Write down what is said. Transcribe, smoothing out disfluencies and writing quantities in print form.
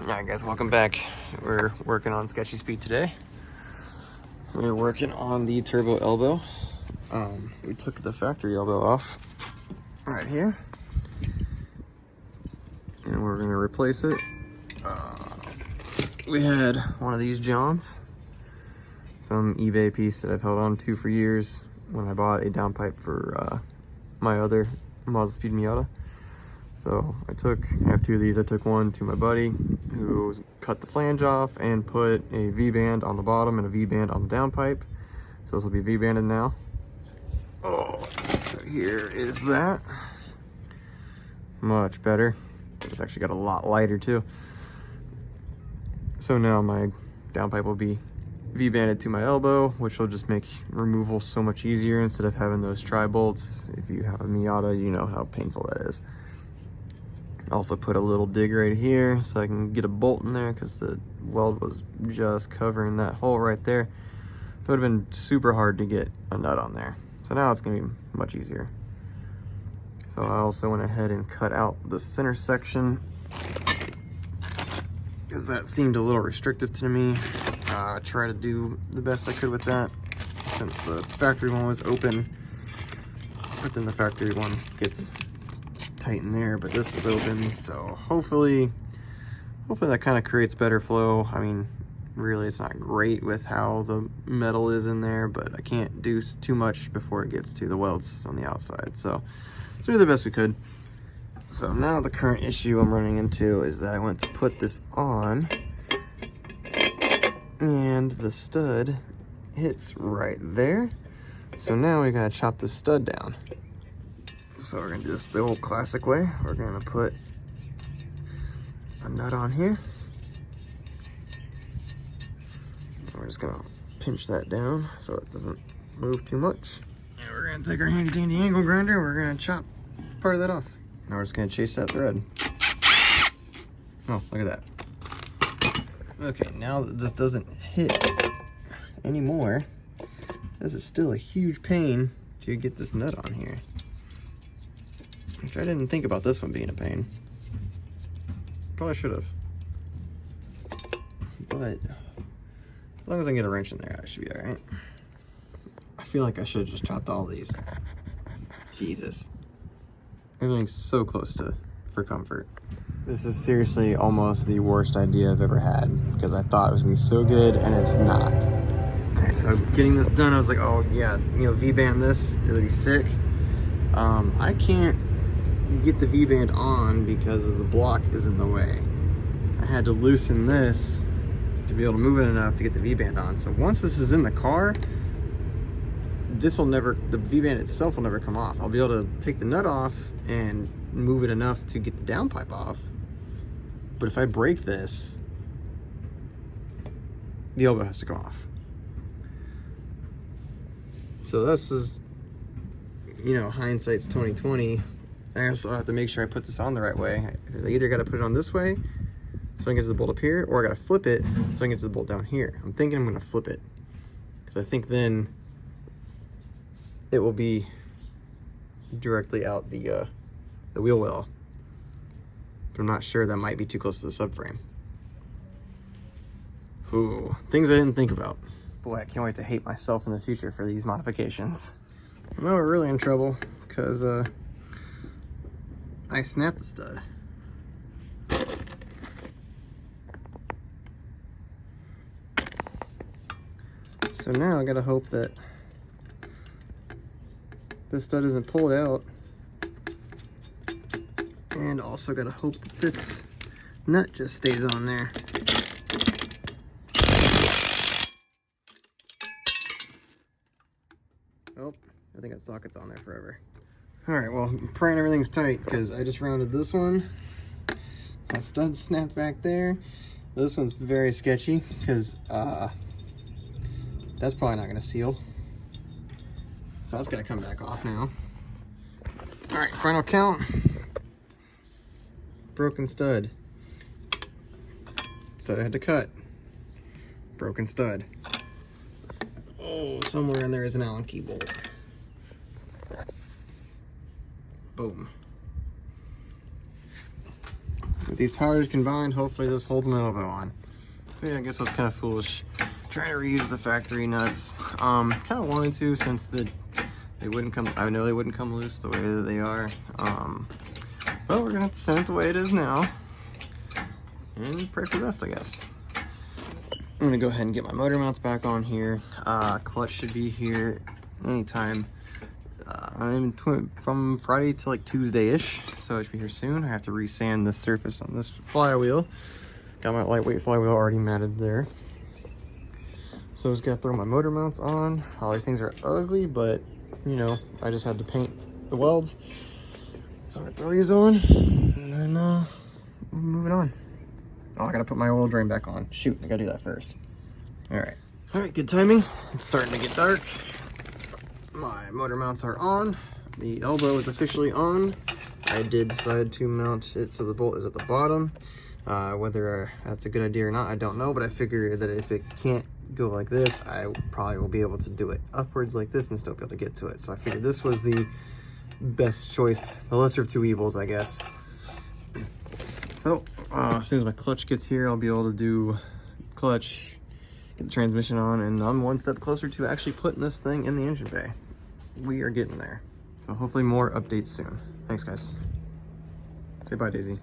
Alright guys, welcome back. We're working on Sketchyspeed today. We're working on the turbo elbow. We took the factory elbow off right here. And we're gonna replace it. We had one of these Johns. Some eBay piece that I've held on to for years when I bought a downpipe for my other Sketchyspeed Miata. So I have two of these. I took one to my buddy who cut the flange off and put a V-band on the bottom and a V-band on the downpipe. So this will be V-banded now. Oh, so here is that. Much better. It's actually got a lot lighter too. So now my downpipe will be V-banded to my elbow, which will just make removal so much easier instead of having those tri-bolts. If you have a Miata, you know how painful that is. Also put a little dig right here so I can get a bolt in there because the weld was just covering that hole right there. It would have been super hard to get a nut on there. So now it's gonna be much easier. So I also went ahead and cut out the center section because that seemed a little restrictive to me. I tried to do the best I could with that since the factory one was open, but then the factory one gets tight in there, but this is open, so hopefully that kind of creates better flow. I mean, really it's not great with how the metal is in there, but I can't do too much before it gets to the welds on the outside, so let's do the best we could. So now the current issue I'm running into is that I went to put this on and the stud hits right there, so now we gotta chop the stud down. So we're gonna do this the old classic way. We're gonna put a nut on here. And we're just gonna pinch that down so it doesn't move too much. And we're gonna take our handy dandy angle grinder. We're gonna chop part of that off. Now we're just gonna chase that thread. Oh, look at that. Okay, now that this doesn't hit anymore, this is still a huge pain to get this nut on here. Which I didn't think about this one being a pain. Probably should have. But as long as I can get a wrench in there, I should be alright. I feel like I should have just chopped all these. Jesus. Everything's so close to for comfort. This is seriously almost the worst idea I've ever had because I thought it was gonna be so good and it's not. Alright, so getting this done, I was like, oh yeah, you know, V-band this, it would be sick. I can't get the V-band on because of the block is in the way. I had to loosen this to be able to move it enough to get the V-band on. So once this is in the car, the V-band itself will never come off. I'll be able to take the nut off and move it enough to get the downpipe off. But if I break this, the elbow has to come off. So this is, you know, hindsight's 20/20. I also have to make sure I put this on the right way. I either got to put it on this way so I can get to the bolt up here, or I got to flip it so I can get to the bolt down here. I'm thinking I'm going to flip it because I think then it will be directly out the wheel well. But I'm not sure, that might be too close to the subframe. Ooh, things I didn't think about. Boy, I can't wait to hate myself in the future for these modifications. Now we're really in trouble because I snapped the stud. So now I gotta hope that this stud isn't pulled out. And also gotta hope that this nut just stays on there. Oh, I think that socket's on there forever. Alright, well, I'm praying everything's tight because I just rounded this one. My stud snapped back there. This one's very sketchy because that's probably not going to seal. So that's going to come back off now. Alright, final count. Broken stud. Stud I had to cut. Broken stud. Oh, somewhere in there is an Allen key bolt. Boom. these powders combined, hopefully this holds my elbow on. So yeah, I guess I was kind of foolish trying to reuse the factory nuts. Kind of wanted to, since they wouldn't come, I know they wouldn't come loose the way that they are. But we're gonna have to send it the way it is now and pray for the best, I guess. I'm gonna go ahead and get my motor mounts back on here. Clutch should be here anytime. From Friday to like Tuesday-ish, so it should be here soon. I have to resand the surface on this flywheel. Got my lightweight flywheel already matted there. So I just gotta throw my motor mounts on. All these things are ugly, but you know, I just had to paint the welds. So I'm gonna throw these on, and then we're moving on. Oh, I gotta put my oil drain back on. Shoot, I gotta do that first. All right, good timing. It's starting to get dark. My motor mounts are on. The elbow is officially on. I did decide to mount it so the bolt is at the bottom. Whether that's a good idea or not, I don't know, but I figure that if it can't go like this, I probably will be able to do it upwards like this and still be able to get to it. So I figured this was the best choice, the lesser of two evils, I guess. So as soon as my clutch gets here, I'll be able to do clutch, get the transmission on, and I'm one step closer to actually putting this thing in the engine bay. We are getting there. So hopefully more updates soon. Thanks, guys. Say bye, Daisy.